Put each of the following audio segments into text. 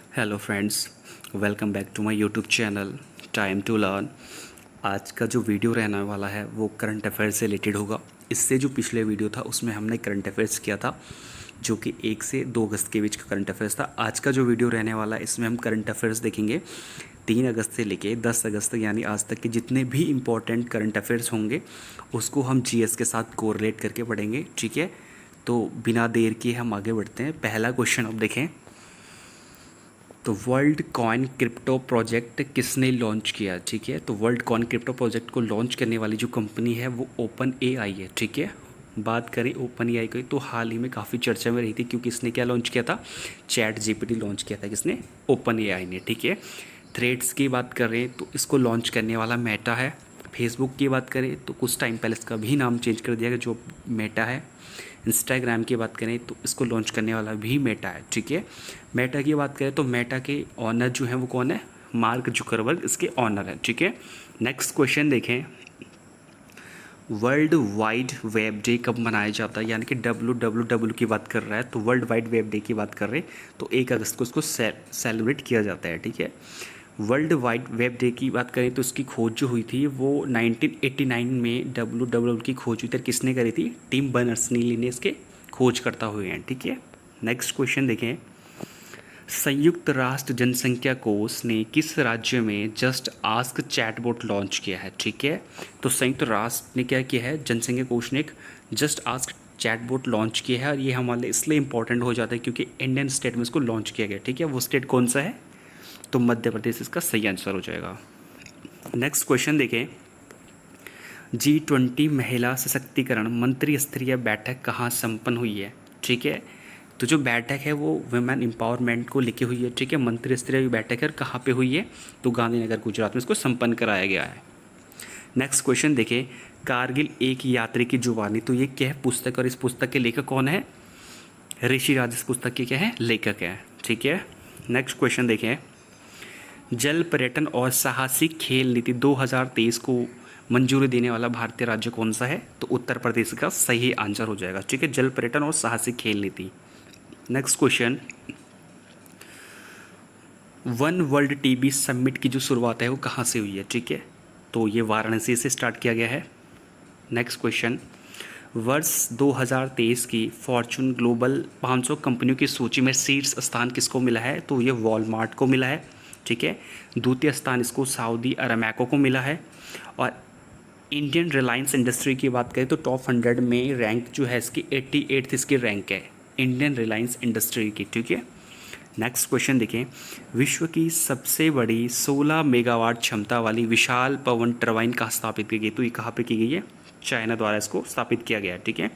Hello friends, welcome back to my YouTube channel time to learn. आज का जो video रहने वाला है वो करंट अफेयर्स से रिलेटेड होगा। इससे जो पिछले वीडियो था उसमें हमने करंट अफेयर्स किया था, जो कि 1 से 2 अगस्त के बीच का करंट अफेयर्स था। आज का जो वीडियो रहने वाला है इसमें हम करंट अफेयर्स देखेंगे 3 अगस्त से लेके 10 अगस्त तक, यानी आज तक के जितने भी इम्पोर्टेंट करंट अफेयर्स होंगे उसको हम जीएस के साथ कोरिलेट करके पढ़ेंगे। ठीक है, तो बिना देर किए हम आगे बढ़ते हैं। पहला क्वेश्चन अब देखें। तो वर्ल्ड कॉइन क्रिप्टो प्रोजेक्ट किसने लॉन्च किया? ठीक है, तो वर्ल्ड कॉइन क्रिप्टो प्रोजेक्ट को लॉन्च करने वाली जो कंपनी है वो ओपन एआई है। ठीक है, बात करें ओपन एआई की तो हाल ही में काफ़ी चर्चा में रही थी, क्योंकि इसने क्या लॉन्च किया था? चैट जीपीटी लॉन्च किया था। किसने? ओपन एआई ने। ठीक है, थ्रेड्स की बात करें तो इसको लॉन्च करने वाला मेटा है। फेसबुक की बात करें तो कुछ टाइम पहले इसका भी नाम चेंज कर दिया गया, जो मेटा है। इंस्टाग्राम की बात करें तो इसको लॉन्च करने वाला भी मेटा है। ठीक है, मेटा की बात करें तो मेटा के ऑनर जो हैं वो कौन है? मार्क जुकरबर्ग इसके ऑनर है। ठीक है, नेक्स्ट क्वेश्चन देखें। वर्ल्ड वाइड वेब डे कब मनाया जाता है? यानी कि WWW की बात कर रहा है, तो वर्ल्ड वाइड वेब डे की बात कर रहे हैं तो 1 अगस्त को इसको सेलिब्रेट किया जाता है। ठीक है, वर्ल्ड वाइड वेब डे की बात करें तो इसकी खोज जो हुई थी वो 1989 में WWW की खोज हुई थी। किसने करी थी? टिम बर्नर्स-ली ने इसके खोज करता हुए हैं। ठीक है, नेक्स्ट क्वेश्चन देखें। संयुक्त राष्ट्र जनसंख्या कोष ने किस राज्य में जस्ट आस्क चैटबॉट लॉन्च किया है? ठीक है, तो संयुक्त राष्ट्र ने क्या किया है? जनसंख्या कोष ने एक जस्ट आस्क चैटबॉट लॉन्च किया है, और ये हमारे लिए इसलिए इंपॉर्टेंट हो जाता है क्योंकि इंडियन स्टेट में इसको लॉन्च किया गया। ठीक है, वो स्टेट कौन सा है? तो मध्य प्रदेश इसका सही आंसर हो जाएगा। नेक्स्ट क्वेश्चन देखें। G20 महिला सशक्तिकरण मंत्री स्तरीय बैठक कहाँ संपन्न हुई है? ठीक है, तो जो बैठक है वो वुमेन एम्पावरमेंट को लेके हुई है। ठीक है, मंत्री स्तरीय बैठक है, कहाँ पे हुई है? तो गांधीनगर गुजरात में इसको संपन्न कराया गया है। नेक्स्ट क्वेश्चन देखें। कारगिल एक यात्री की जुबानी, तो ये क्या है पुस्तक, और इस पुस्तक के लेखक कौन है? ऋषि राज इस पुस्तक के क्या है? लेखक है। ठीक है, नेक्स्ट क्वेश्चन देखें। जल पर्यटन और साहसिक खेल नीति 2023 को मंजूरी देने वाला भारतीय राज्य कौन सा है? तो उत्तर प्रदेश का सही आंसर हो जाएगा। ठीक है, जल पर्यटन और साहसिक खेल नीति। Next question. One world TB summit की जो शुरुआत है वो कहाँ से हुई है? ठीक है, तो ये वाराणसी से स्टार्ट किया गया है। Next question. वर्ष 2023 की फॉर्चून ग्लोबल 500 कंपनियों की सूची में शीर्ष स्थान किसको मिला है? तो ये वॉलमार्ट को मिला है। ठीक है, द्वितीय स्थान इसको सऊदी अरामेको को मिला है। और इंडियन रिलायंस इंडस्ट्री की बात करें तो टॉप 100 में रैंक जो है इसकी 88th इसकी रैंक है इंडियन रिलायंस इंडस्ट्री की। ठीक है, नेक्स्ट क्वेश्चन देखें। विश्व की सबसे बड़ी 16 मेगावाट क्षमता वाली विशाल पवन टरबाइन कहाँ स्थापित की गई? तो ये कहाँ पे की गई है? चाइना द्वारा इसको स्थापित किया गया है। ठीक है,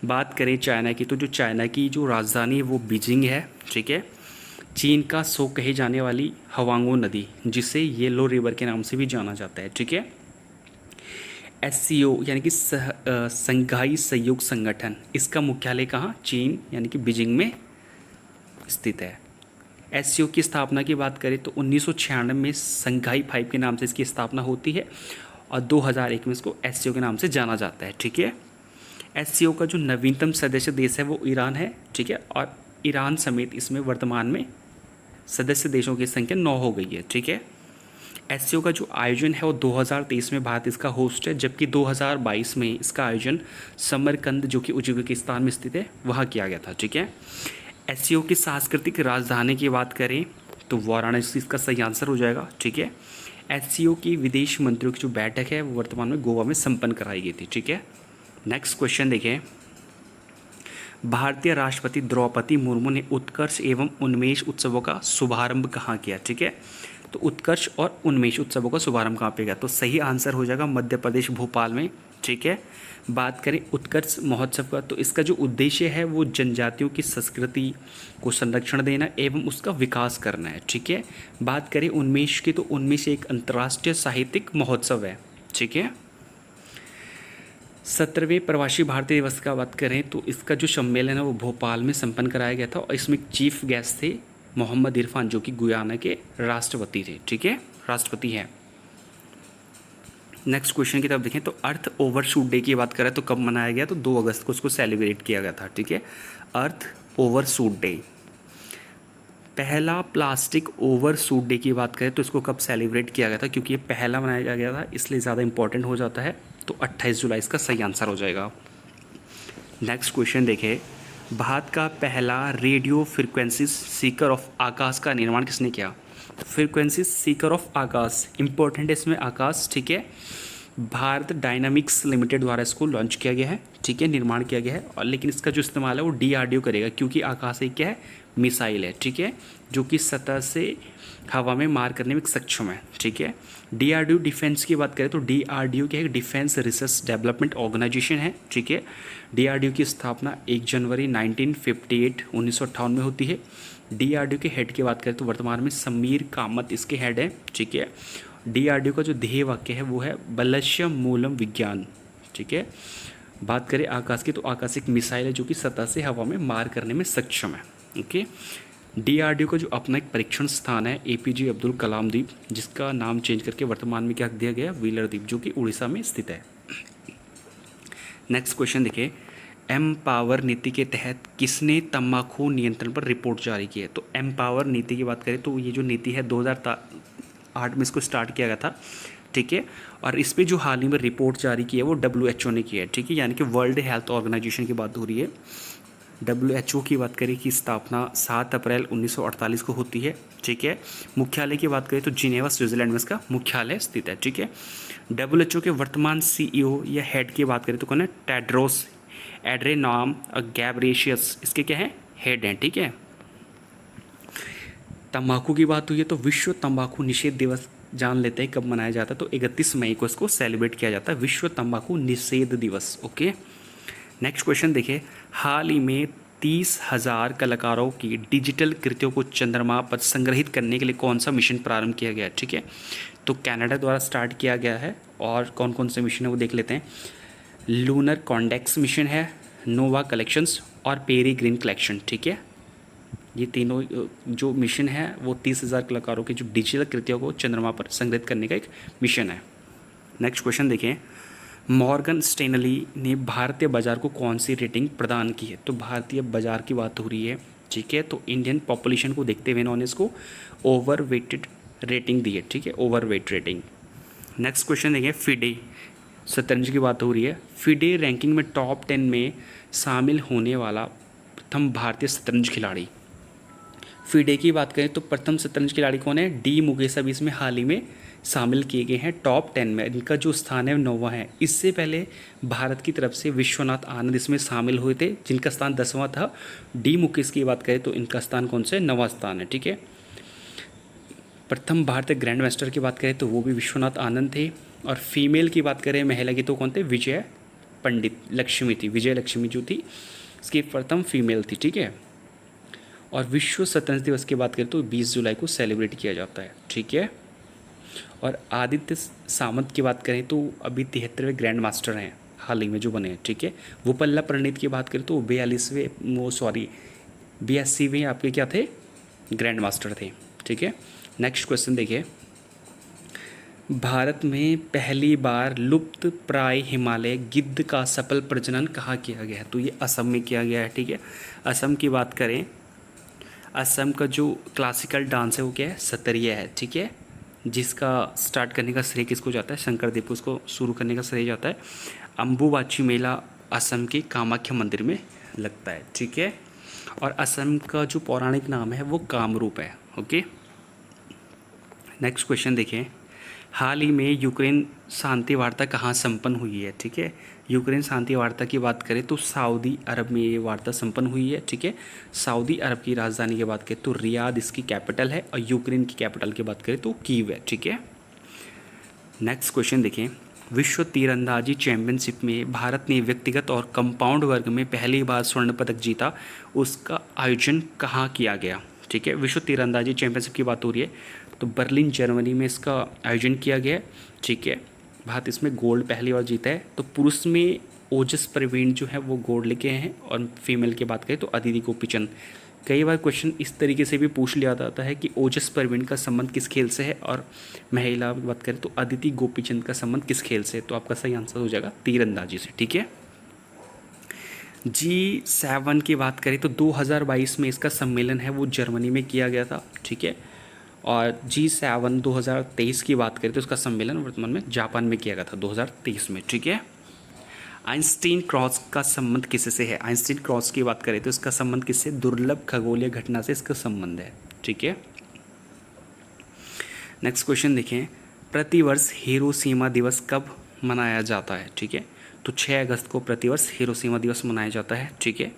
बात करें चाइना की, तो जो चाइना की जो राजधानी है वो बीजिंग है। ठीक है, चीन का सो कही जाने वाली हवांगो नदी, जिसे येलो रिवर के नाम से भी जाना जाता है। ठीक है, SCO यानी कि संघाई सहयोग संगठन, इसका मुख्यालय कहाँ? चीन यानी कि बीजिंग में स्थित है। SCO की स्थापना की बात करें तो 1996 में संघाई 5 के नाम से इसकी स्थापना होती है, और 2001 में इसको SCO के नाम से जाना जाता है। ठीक है, SCO का जो नवीनतम सदस्य देश है वो ईरान है। ठीक है, और ईरान समेत इसमें वर्तमान में सदस्य देशों की संख्या 9 हो गई है। ठीक है, SCO का जो आयोजन है वो 2023 में भारत इसका होस्ट है, जबकि 2022 में इसका आयोजन समरकंद जो कि उज्बेकिस्तान में स्थित है वहाँ किया गया था। ठीक है, SCO की सांस्कृतिक राजधानी की बात करें तो वाराणसी इसका सही आंसर हो जाएगा। ठीक है, SCO की विदेश मंत्रियों की जो बैठक है वो वर्तमान में गोवा में संपन्न कराई गई थी। ठीक है, नेक्स्ट क्वेश्चन देखें। भारतीय राष्ट्रपति द्रौपदी मुर्मू ने उत्कर्ष एवं उन्मेष उत्सवों का शुभारंभ कहाँ किया? ठीक है, तो उत्कर्ष और उन्मेष उत्सवों का शुभारंभ कहाँ पे किया? तो सही आंसर हो जाएगा मध्य प्रदेश भोपाल में। ठीक है, बात करें उत्कर्ष महोत्सव का, तो इसका जो उद्देश्य है वो जनजातियों की संस्कृति को संरक्षण देना एवं उसका विकास करना है। ठीक है, बात करें उन्मेष की, तो उन्मेष एक अंतर्राष्ट्रीय साहित्यिक महोत्सव है। ठीक है, 17वें प्रवासी भारतीय दिवस का बात करें तो इसका जो सम्मेलन है वो भोपाल में संपन्न कराया गया था, और इसमें चीफ गेस्ट थे मोहम्मद इरफान, जो कि गुयाना के राष्ट्रपति थे। ठीक है, राष्ट्रपति हैं। नेक्स्ट क्वेश्चन की तरफ देखें तो अर्थ ओवरशूट डे की बात करें तो कब मनाया गया? तो 2 अगस्त को उसको सेलिब्रेट किया गया था। ठीक है, अर्थ ओवरशूट डे। पहला प्लास्टिक ओवर सूट डे की बात करें तो इसको कब सेलिब्रेट किया गया था, क्योंकि ये पहला मनाया गया था इसलिए ज़्यादा इंपॉर्टेंट हो जाता है, तो 28 जुलाई इसका सही आंसर हो जाएगा। नेक्स्ट क्वेश्चन देखें, भारत का पहला रेडियो फ्रिक्वेंसी सीकर ऑफ आकाश का निर्माण किसने किया। Frequency Sikar of Akash, important है इसमें आकाश, ठीक है। भारत डायनामिक्स लिमिटेड द्वारा इसको लॉन्च किया गया है, ठीक है, निर्माण किया गया है। और लेकिन इसका जो इस्तेमाल है वो DRDO करेगा, क्योंकि आकाश एक क्या है, मिसाइल है, ठीक है, जो कि सतह से हवा में मार करने में सक्षम है, ठीक है। DRDO डिफेंस की बात करें तो DRDO क्या है, डिफेंस रिसर्च डेवलपमेंट ऑर्गेनाइजेशन है, ठीक है। DRDO की स्थापना 1 जनवरी 1958 में होती है। DRDO के हेड की बात करें तो वर्तमान में समीर कामत इसके हेड है, ठीक है। DRDO का जो ध्येय वाक्य है वो है बलश्य मूलम विज्ञान, ठीक है। बात करें आकाश की तो आकाश एक मिसाइल है जो कि सतह से हवा में मार करने में सक्षम है, ओके। DRDO का जो अपना एक परीक्षण स्थान है APJ अब्दुल कलाम द्वीप, जिसका नाम चेंज करके वर्तमान में क्या दिया गया, व्हीलर द्वीप, जो कि उड़ीसा में स्थित है। नेक्स्ट क्वेश्चन देखिए, एमपावर नीति के तहत किसने तंबाकू नियंत्रण पर रिपोर्ट जारी की है। तो एमपावर नीति की बात करें तो ये जो नीति है 2008 में इसको स्टार्ट किया गया था, ठीक है। और इस पर जो हाल ही में रिपोर्ट जारी की है वो WHO ने की है, ठीक है, यानी कि वर्ल्ड हेल्थ ऑर्गेनाइजेशन की बात हो रही है। WHO की बात करें कि स्थापना 7 अप्रैल 1948 को होती है, ठीक है। मुख्यालय की बात करें तो जिनेवा स्विट्जरलैंड में इसका मुख्यालय स्थित है, ठीक है। WHO के वर्तमान CEO या हेड की बात करें तो कौन है, टेड्रोस एड्रेनाम गैब्रेशियस इसके क्या है, हेड हैं, ठीक है। तंबाकू की बात हुई है तो विश्व तंबाकू निषेध दिवस जान लेते हैं कब मनाया जाता है, तो 31 मई को इसको सेलिब्रेट किया जाता है, विश्व तंबाकू निषेध दिवस, ओके। नेक्स्ट क्वेश्चन देखिए, हाल ही में 30,000 कलाकारों की डिजिटल कृतियों को चंद्रमा पर संग्रहित करने के लिए कौन सा मिशन प्रारंभ किया गया है, ठीक है। तो कनाडा द्वारा स्टार्ट किया गया है, और कौन कौन से मिशन है वो देख लेते हैं। लूनर कॉन्डेक्स मिशन है, नोवा कलेक्शंस और पेरीग्रीन कलेक्शन, ठीक है। ये तीनों जो मिशन है वो 30,000 कलाकारों की जो डिजिटल कृतियों को चंद्रमा पर संग्रहित करने का एक मिशन है। नेक्स्ट क्वेश्चन देखें, मॉर्गन स्टैनली ने भारतीय बाजार को कौन सी रेटिंग प्रदान की है। तो भारतीय बाजार की बात हो रही है, ठीक है, तो इंडियन पॉपुलेशन को देखते हुए इन्होंने इसको ओवरवेटेड रेटिंग दी है, ठीक है, ओवरवेट रेटिंग। नेक्स्ट क्वेश्चन देखिए, फिडे शतरंज की बात हो रही है। फिडे रैंकिंग में टॉप 10 में शामिल होने वाला प्रथम भारतीय शतरंज खिलाड़ी। फिडे की बात करें तो प्रथम शतरंज खिलाड़ी कौन है, डी मुकेश अभी इसमें हाल ही में शामिल किए गए हैं टॉप 10 में, इनका जो स्थान है 9वां है। इससे पहले भारत की तरफ से विश्वनाथ आनंद इसमें शामिल हुए थे, जिनका स्थान 10वां था। डी मुकेश की बात करें तो इनका स्थान कौन सा है, 9वां स्थान है, ठीक है। प्रथम भारतीय ग्रैंड मास्टर की बात करें तो वो भी विश्वनाथ आनंद थे। और फीमेल की बात करें महिला की तो कौन थे, विजय पंडित लक्ष्मी थी, विजय लक्ष्मी जो थी इसकी प्रथम फीमेल थी, ठीक है। और विश्व शतरंज दिवस की बात करें तो 20 जुलाई को सेलिब्रेट किया जाता है, ठीक है। और आदित्य सामंत की बात करें तो अभी 73वें ग्रैंड मास्टर हैं हाल ही में जो बने हैं, ठीक है। वोपल्ला प्रणीत की बात करें तो 82वें आपके क्या थे, ग्रैंड मास्टर थे, ठीक है। नेक्स्ट क्वेश्चन देखिए, भारत में पहली बार लुप्त प्राय हिमालय गिद्ध का सफल प्रजनन कहाँ किया गया है। तो ये असम में किया गया है, ठीक है। असम की बात करें, असम का जो क्लासिकल डांस है वो क्या है, सतरिया है, ठीक है, जिसका स्टार्ट करने का श्रेय किसको जाता है, शंकरदेव को उसको शुरू करने का श्रेय जाता है। अम्बुबाची मेला असम के कामाख्या मंदिर में लगता है, ठीक है। और असम का जो पौराणिक नाम है वो कामरूप है, ओके। नेक्स्ट क्वेश्चन देखें, हाल ही में यूक्रेन शांति वार्ता कहाँ संपन्न हुई है, ठीक है। यूक्रेन शांति वार्ता की बात करें तो सऊदी अरब में ये वार्ता संपन्न हुई है, ठीक है। सऊदी अरब की राजधानी की बात करें तो रियाद इसकी कैपिटल है, और यूक्रेन की कैपिटल की बात करें तो कीव है, ठीक है। नेक्स्ट क्वेश्चन देखें, विश्व तीरंदाजी चैंपियनशिप में भारत ने व्यक्तिगत और कंपाउंड वर्ग में पहली बार स्वर्ण पदक जीता, उसका आयोजन कहाँ किया गया, ठीक है। विश्व तीरंदाजी चैंपियनशिप की बात हो रही है तो बर्लिन जर्मनी में इसका आयोजन किया गया है, ठीक है। भारत इसमें गोल्ड पहली बार जीता है। तो पुरुष में ओजस प्रवीण जो है वो गोल्ड लेके आए हैं, और फीमेल की बात करें तो अदिति गोपीचंद। कई बार क्वेश्चन इस तरीके से भी पूछ लिया जाता है कि ओजस प्रवीण का संबंध किस खेल से है, और महिला की बात करें तो अदिति गोपीचंद का संबंध किस खेल से है। तो आपका सही आंसर हो जाएगा तीरंदाजी से, ठीक है। G7 की बात करें तो 2022 में इसका सम्मेलन है वो जर्मनी में किया गया था, ठीक है। और G7 2023 की बात करें तो इसका सम्मेलन वर्तमान में जापान में किया गया था 2023 में, ठीक है। आइंस्टीन क्रॉस का संबंध किससे है? आइंस्टीन क्रॉस की बात करें तो इसका संबंध किससे? दुर्लभ खगोलीय घटना से इसका संबंध है, ठीक है। नेक्स्ट क्वेश्चन देखें, प्रतिवर्ष हिरोशिमा दिवस कब मनाया जाता है? ठीक है, तो 6 अगस्त को प्रतिवर्ष हिरोशिमा दिवस मनाया जाता है, ठीक है।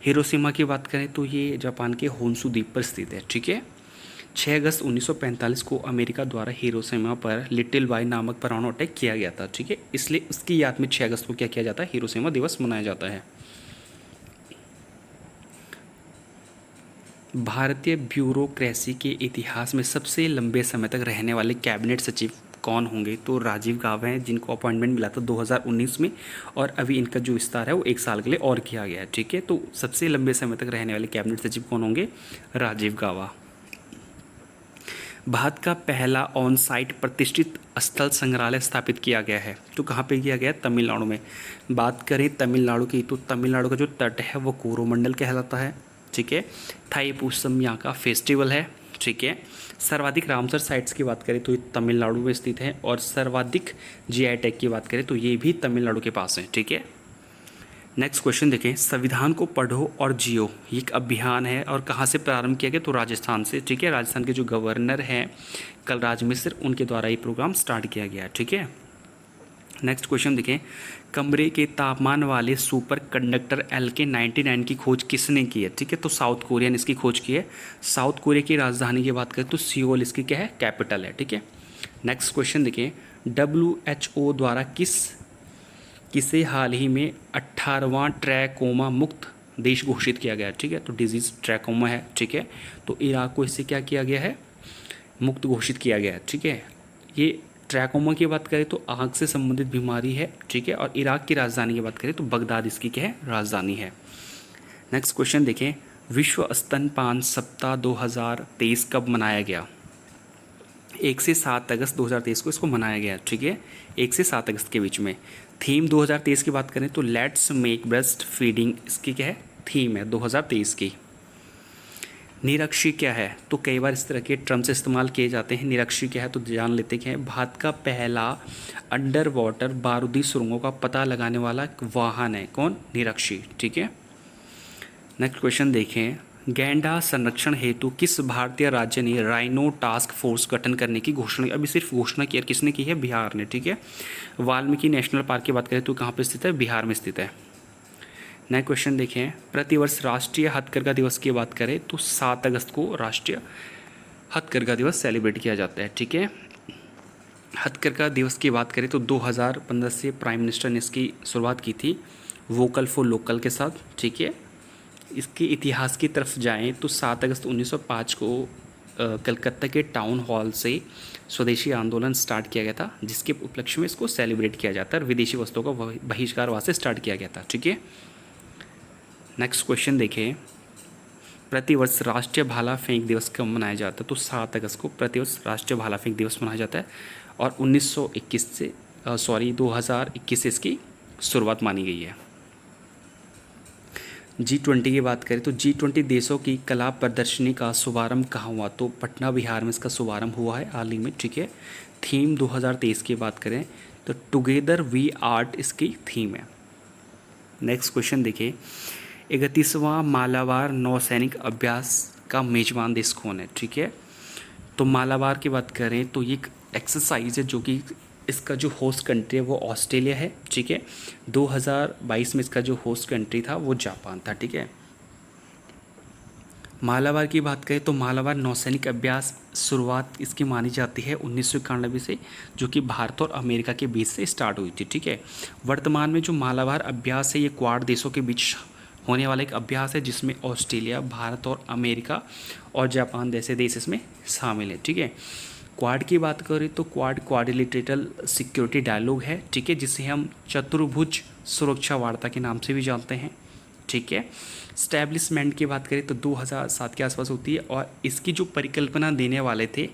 हिरोशिमा की बात करें तो ये जापान के होन्शु द्वीप पर स्थित है, ठीक है। 6 अगस्त 1945 को अमेरिका द्वारा हिरोशिमा पर लिटिल बाय नामक परमाणु अटैक किया गया था, ठीक है। इसलिए उसकी याद में 6 अगस्त को क्या किया जाता है? हिरोशिमा दिवस मनाया जाता है। भारतीय ब्यूरोक्रेसी के इतिहास में सबसे लंबे समय तक रहने वाले कैबिनेट सचिव कौन होंगे? तो राजीव गाबा हैं, जिनको अपॉइंटमेंट मिला था 2019 में, और अभी इनका जो विस्तार है वो 1 साल के लिए और किया गया है, ठीक है। तो सबसे लंबे समय तक रहने वाले कैबिनेट सचिव कौन होंगे? राजीव गाबा। भारत का पहला ऑन साइट प्रतिष्ठित स्थल संग्रहालय स्थापित किया गया है, तो कहाँ पे किया गया है? तमिलनाडु में। बात करें तमिलनाडु की तो तमिलनाडु का जो तट है वो कोरोमंडल कहलाता है, ठीक है। थाईपुसम यहाँ का फेस्टिवल है, ठीक है। सर्वाधिक रामसर साइट्स की बात करें तो ये तमिलनाडु में स्थित है, और सर्वाधिक जीआई टैग की बात करें तो ये भी तमिलनाडु के पास है, ठीक है। नेक्स्ट क्वेश्चन देखें, संविधान को पढ़ो और जियो, ये एक अभियान है और कहाँ से प्रारंभ किया गया? तो राजस्थान से, ठीक है। राजस्थान के जो गवर्नर हैं कलराज मिश्र, उनके द्वारा ये प्रोग्राम स्टार्ट किया गया, ठीक है। नेक्स्ट क्वेश्चन देखें, कमरे के तापमान वाले सुपर कंडक्टर LK99 की खोज किसने की है? ठीक है, तो साउथ कोरिया ने इसकी खोज की है। साउथ कोरिया की राजधानी की बात करें तो सियोल इसकी क्या है? कैपिटल है, ठीक है। नेक्स्ट क्वेश्चन देखें, WHO द्वारा किसे हाल ही में 18वां ट्रैकोमा मुक्त देश घोषित किया गया है? ठीक है, तो डिजीज़ ट्रैकोमा है, ठीक है। तो इराक को इससे क्या किया गया है? मुक्त घोषित किया गया है, ठीक है। ये ट्रैकोमा की बात करें तो आँख से संबंधित बीमारी है, ठीक है। और इराक की राजधानी की बात करें तो बगदाद इसकी क्या है? राजधानी है। नेक्स्ट क्वेश्चन देखें, विश्व स्तनपान सप्ताह 2023 कब मनाया गया? 1 से 7 अगस्त 2023 को इसको मनाया गया, ठीक है। 1 से 7 अगस्त के बीच में। थीम 2023 की बात करें तो लेट्स मेक ब्रेस्ट फीडिंग इसकी क्या है? थीम है 2023 की। निरक्षी क्या है? तो कई बार इस तरह के टर्म्स इस्तेमाल किए जाते हैं। निरक्षी क्या है तो जान लेते हैं। भारत का पहला अंडर वाटर बारूदी सुरंगों का पता लगाने वाला एक वाहन है, कौन? निरक्षी, ठीक है। नेक्स्ट क्वेश्चन देखें, गैंडा संरक्षण हेतु किस भारतीय राज्य ने राइनो टास्क फोर्स गठन करने की घोषणा? अभी सिर्फ घोषणा की, किसने की है? बिहार ने, ठीक है। वाल्मीकि नेशनल पार्क की बात करें तो कहाँ पर स्थित है? बिहार में स्थित है। नए क्वेश्चन देखें, प्रतिवर्ष राष्ट्रीय हथकरघा दिवस की बात करें तो 7 अगस्त को राष्ट्रीय हथकरघा दिवस सेलिब्रेट किया जाता है, ठीक है। हथकरघा दिवस की बात करें तो 2015 से प्राइम मिनिस्टर ने इसकी शुरुआत की थी वोकल फॉर लोकल के साथ, ठीक है। इसके इतिहास की तरफ जाएं तो 7 अगस्त 1905 को कलकत्ता के टाउन हॉल से स्वदेशी आंदोलन स्टार्ट किया गया था, जिसके उपलक्ष्य में इसको सेलिब्रेट किया जाता है और विदेशी वस्तुओं का बहिष्कार वहाँ से स्टार्ट किया गया था, ठीक है। नेक्स्ट क्वेश्चन देखें, प्रतिवर्ष राष्ट्रीय भाला फेंक दिवस कब मनाया जाता है? तो 7 अगस्त को प्रतिवर्ष राष्ट्रीय भाला फेंक दिवस मनाया जाता है और 2021 से इसकी शुरुआत मानी गई है। G20 की बात करें तो G20 देशों की कला प्रदर्शनी का शुभारंभ कहाँ हुआ? तो पटना बिहार में इसका शुभारंभ हुआ है हाल ही में, ठीक है। थीम 2023 की बात करें तो टुगेदर वी आर्ट इसकी थीम है। नेक्स्ट क्वेश्चन देखिए, 31वां मालाबार नौसैनिक अभ्यास का मेजबान देश कौन है? ठीक है, तो मालाबार की बात करें तो ये एक एक्सरसाइज है जो कि इसका जो होस्ट कंट्री है वो ऑस्ट्रेलिया है, ठीक है। 2022 में इसका जो होस्ट कंट्री था वो जापान था, ठीक है। मालाबार की बात करें तो मालाबार नौसैनिक अभ्यास शुरुआत इसकी मानी जाती है 1991 से, जो कि भारत और अमेरिका के बीच से स्टार्ट हुई थी, ठीक है। वर्तमान में जो मालाबार अभ्यास है ये क्वाड देशों के बीच होने वाला एक अभ्यास है, जिसमें ऑस्ट्रेलिया, भारत और अमेरिका और जापान जैसे देश इसमें शामिल है, ठीक है। क्वाड की बात करें तो क्वाड्रिलेटरल सिक्योरिटी डायलॉग है, ठीक है, जिसे हम चतुर्भुज सुरक्षा वार्ता के नाम से भी जानते हैं, ठीक है। स्टैब्लिशमेंट की बात करें तो 2007 के आसपास होती है और इसकी जो परिकल्पना देने वाले थे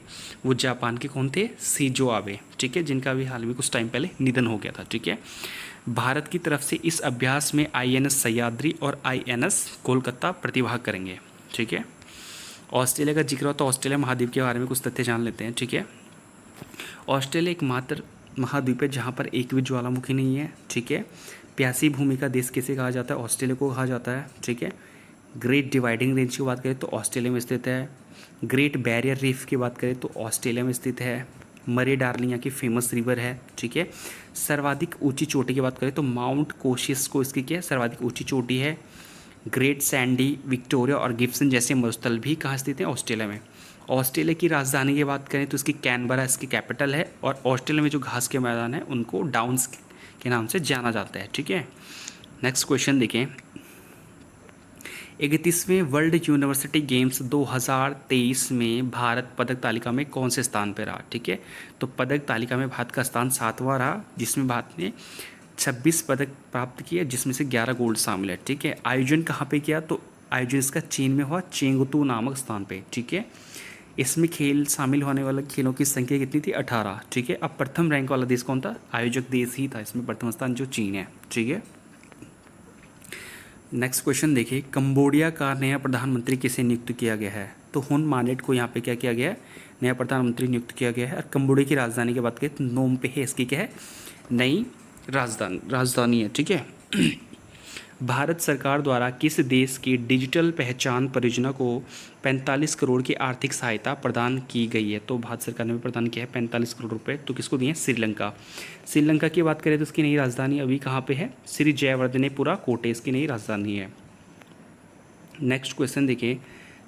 वो जापान के कौन थे? शिंजो आबे, ठीक है, जिनका भी हाल में कुछ टाइम पहले निधन हो गया था, ठीक है। भारत की तरफ से इस अभ्यास में INS सह्याद्री और INS कोलकाता प्रतिभाग करेंगे। ठीक है, ऑस्ट्रेलिया का जिक्र हो तो ऑस्ट्रेलिया महाद्वीप के बारे में कुछ तथ्य जान लेते हैं। ठीक है, ऑस्ट्रेलिया एकमात्र महाद्वीप है जहाँ पर एक भी ज्वालामुखी नहीं है। ठीक है, प्यासी भूमि का देश किसे कहा जाता है? ऑस्ट्रेलिया को कहा जाता है। ठीक है, ग्रेट डिवाइडिंग रेंज की बात करें तो ऑस्ट्रेलिया में स्थित है। ग्रेट बैरियर रीफ की बात करें तो ऑस्ट्रेलिया में स्थित है। मरे डार्लिंग यहाँ की फेमस रिवर है। ठीक है, सर्वाधिक ऊंची चोटी की बात करें तो माउंट कोशियस इसकी क्या है? सर्वाधिक ऊंची चोटी है। ग्रेट सैंडी, विक्टोरिया और गिब्सन जैसे मरुस्थल भी कहाँ स्थित हैं? ऑस्ट्रेलिया में। ऑस्ट्रेलिया की राजधानी की बात करें तो इसकी कैनबरा इसकी कैपिटल है, और ऑस्ट्रेलिया में जो घास के मैदान है उनको डाउन्स के नाम से जाना जाता है। ठीक है, नेक्स्ट क्वेश्चन देखें। 31वें वर्ल्ड यूनिवर्सिटी गेम्स 2023 में भारत पदक तालिका में कौन से स्थान पर रहा? ठीक है, तो पदक तालिका में भारत का स्थान 7वां रहा, जिसमें भारत ने 26 पदक प्राप्त किए, जिसमें से 11 गोल्ड शामिल है। ठीक है, आयोजन कहाँ पे किया? तो आयोजन इसका चीन में हुआ, चेंगतू नामक स्थान पे। ठीक है, इसमें खेल शामिल होने वाले खेलों की संख्या कितनी थी? 18। ठीक है, अब प्रथम रैंक वाला देश कौन था? आयोजक देश ही था इसमें प्रथम स्थान, जो चीन है। ठीक है, नेक्स्ट क्वेश्चन देखिए। कंबोडिया का नया प्रधानमंत्री किसे नियुक्त किया गया है? तो हुन मानेट को यहाँ पे क्या किया गया है? नया प्रधानमंत्री नियुक्त किया गया है। और कंबोडिया की राजधानी की बात करें तो नोम पे है, इसकी क्या है? नई राजधानी है। ठीक है, भारत सरकार द्वारा किस देश की डिजिटल पहचान परियोजना को 45 करोड़ की आर्थिक सहायता प्रदान की गई है? तो भारत सरकार ने भी प्रदान किया है 45 करोड़ रुपए। तो किसको दिए? श्रीलंका। श्रीलंका की बात करें तो उसकी नई राजधानी अभी कहाँ पे है? श्री जयवर्धनेपुरा कोटे इसकी नई राजधानी है। नेक्स्ट क्वेश्चन देखिए।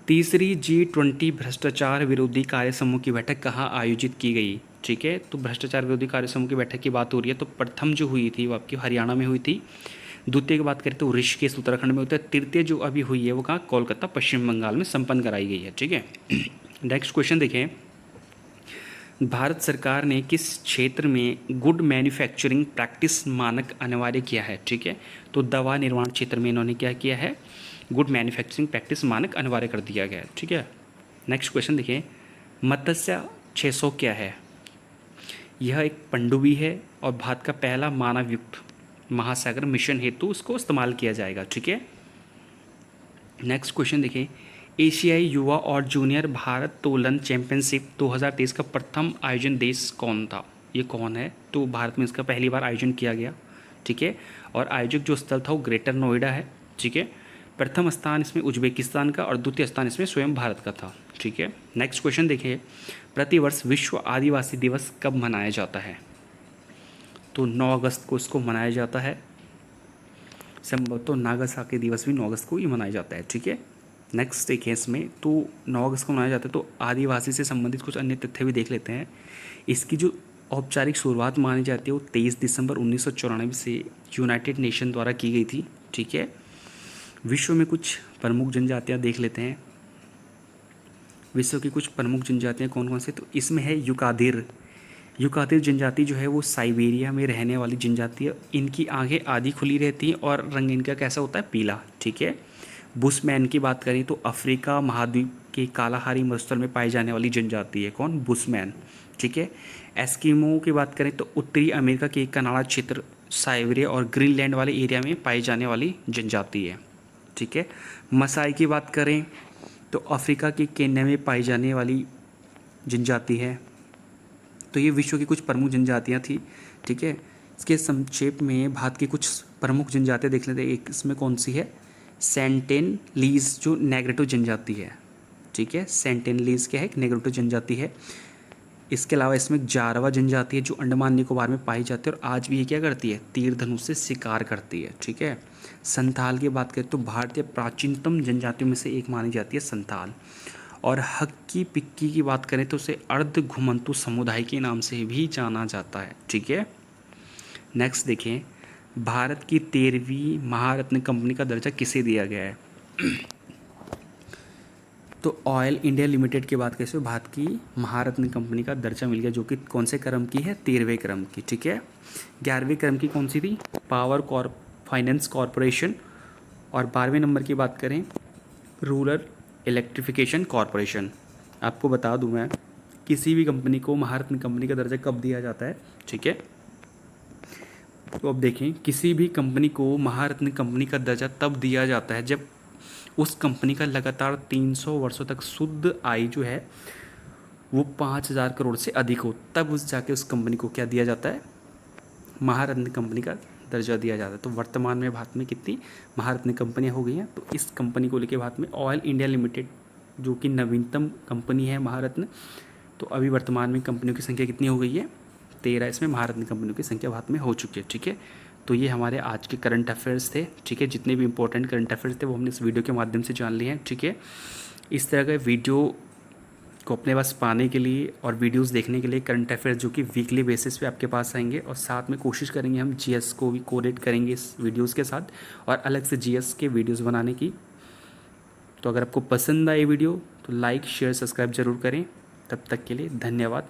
तीसरी G20 भ्रष्टाचार विरोधी कार्य समूह की बैठक कहाँ आयोजित की गई? ठीक है, तो भ्रष्टाचार विरोधी कार्य समूह की बैठक की बात हो रही है, तो प्रथम जो हुई थी वो आपकी हरियाणा में हुई थी। द्वितीय की बात करें तो ऋषिकेश उत्तराखंड में होता है। तृतीय जो अभी हुई है वो कहाँ? कोलकाता पश्चिम बंगाल में संपन्न कराई गई है। ठीक है, नेक्स्ट क्वेश्चन देखें। भारत सरकार ने किस क्षेत्र में गुड मैन्युफैक्चरिंग प्रैक्टिस मानक अनिवार्य किया है? ठीक है, तो दवा निर्माण क्षेत्र में इन्होंने क्या किया है? गुड मैन्युफैक्चरिंग प्रैक्टिस मानक अनिवार्य कर दिया गया है। ठीक है, नेक्स्ट क्वेश्चन देखिए। मत्स्य 600 क्या है? यह एक पनडुब्बी है और भारत का पहला मानव युक्त महासागर मिशन हेतु इसको इस्तेमाल किया जाएगा। ठीक है, नेक्स्ट क्वेश्चन देखिए। एशियाई युवा और जूनियर भारत तोलन चैंपियनशिप 2023 का प्रथम आयोजन देश कौन था? ये कौन है? तो भारत में इसका पहली बार आयोजन किया गया। ठीक है, और आयोजक जो स्थल था वो ग्रेटर नोएडा है। ठीक है, प्रथम स्थान इसमें उज्बेकिस्तान का और द्वितीय स्थान इसमें स्वयं भारत का था। ठीक है, नेक्स्ट क्वेश्चन देखिए। प्रतिवर्ष विश्व आदिवासी दिवस कब मनाया जाता है? तो 9 अगस्त को इसको मनाया जाता है। संभवतः नागासाकी दिवस भी 9 अगस्त को ही मनाया जाता है। ठीक है, नेक्स्ट देखिए इसमें, तो 9 अगस्त को मनाया जाता है। तो आदिवासी से संबंधित कुछ अन्य तथ्य भी देख लेते हैं। इसकी जो औपचारिक शुरुआत मानी जाती है वो 23 दिसंबर 1994 से यूनाइटेड नेशन द्वारा की गई थी। ठीक है, विश्व में कुछ प्रमुख जनजातियाँ देख लेते हैं। विश्व की कुछ प्रमुख जनजातियाँ कौन कौन से? तो इसमें है युकादिर। युकादिर जनजाति जो है वो साइबेरिया में रहने वाली जनजाति है। इनकी आंखें आधी खुली रहती हैं और रंग इनका कैसा होता है? पीला। ठीक है, बुशमैन की बात करें तो अफ्रीका महाद्वीप के कालाहारी मरुस्थल में पाई जाने वाली जनजाति है। कौन? बुशमैन। ठीक है, एस्किमो की बात करें तो उत्तरी अमेरिका के कनाडा क्षेत्र, साइबेरिया और ग्रीनलैंड वाले एरिया में पाई जाने वाली जनजाति है। ठीक है, मसाई की बात करें तो अफ्रीका के केन्या में पाई जाने वाली जनजाति है। तो ये विश्व की कुछ प्रमुख जनजातियाँ थी। ठीक है, इसके संक्षेप में भारत की कुछ प्रमुख जनजातियाँ देख लेते हैं। एक इसमें कौन सी है? सेंटिनलीज जो नेग्रिटो जनजाति है। ठीक है, सेंटिनलीज क्या है? एक नेग्रिटो जनजाति है। इसके अलावा इसमें जारवा जनजाति है जो अंडमान निकोबार में पाई जाती है और आज भी ये क्या करती है? तीर धनुष से शिकार करती है। ठीक है, संथाल की बात करें तो भारतीय प्राचीनतम जनजातियों में से एक मानी जाती है संथाल। और हक्की पिक्की की बात करें तो उसे अर्ध घुमंतु समुदाय के नाम से भी जाना जाता है। ठीक है, नेक्स्ट देखें। भारत की 13वीं महारत्न कंपनी का दर्जा किसे दिया गया है? तो ऑयल इंडिया लिमिटेड की बात करें तो भारत की महारत्न कंपनी का दर्जा मिल गया, जो कि कौन से क्रम की है? 13वें क्रम की। ठीक है, 11वें क्रम की कौन सी थी? Power finance corporation. और 12वें नंबर की बात करें रूरल इलेक्ट्रिफिकेशन कॉरपोरेशन। आपको बता दूं मैं, किसी भी कंपनी को महारत्न कंपनी का दर्जा कब दिया जाता है? ठीक है, तो अब देखें, किसी भी कंपनी को महारत्न कंपनी का दर्जा तब दिया जाता है जब उस कंपनी का लगातार 300 वर्षों तक शुद्ध आय जो है वो 5,000 करोड़ से अधिक हो, तब उस जाके उस कंपनी को क्या दिया जाता है, महारत्न कंपनी का दर्जा दिया जाता है। तो वर्तमान में भारत में कितनी महारत्न कंपनियां हो गई हैं, तो इस कंपनी को लेके भारत में ऑयल इंडिया लिमिटेड जो कि नवीनतम कंपनी है महारत्न, तो अभी वर्तमान में कंपनियों की संख्या कितनी हो गई है, 13। इसमें महारत्न कंपनियों की संख्या भारत में हो चुकी है। ठीक है, तो ये हमारे आज के करंट अफेयर्स थे। ठीक है, जितने भी इंपॉर्टेंट करंट अफेयर्स थे वो हमने इस वीडियो के माध्यम से जान लिए हैं। ठीक है, इस तरह के वीडियो को अपने पास पाने के लिए और वीडियोस देखने के लिए करंट अफेयर्स जो कि वीकली बेसिस पे आपके पास आएंगे, और साथ में कोशिश करेंगे हम जीएस को भी कोरिलेट करेंगे इस वीडियोस के साथ, और अलग से जीएस के वीडियोस बनाने की। तो अगर आपको पसंद आए वीडियो तो लाइक शेयर सब्सक्राइब जरूर करें। तब तक के लिए धन्यवाद।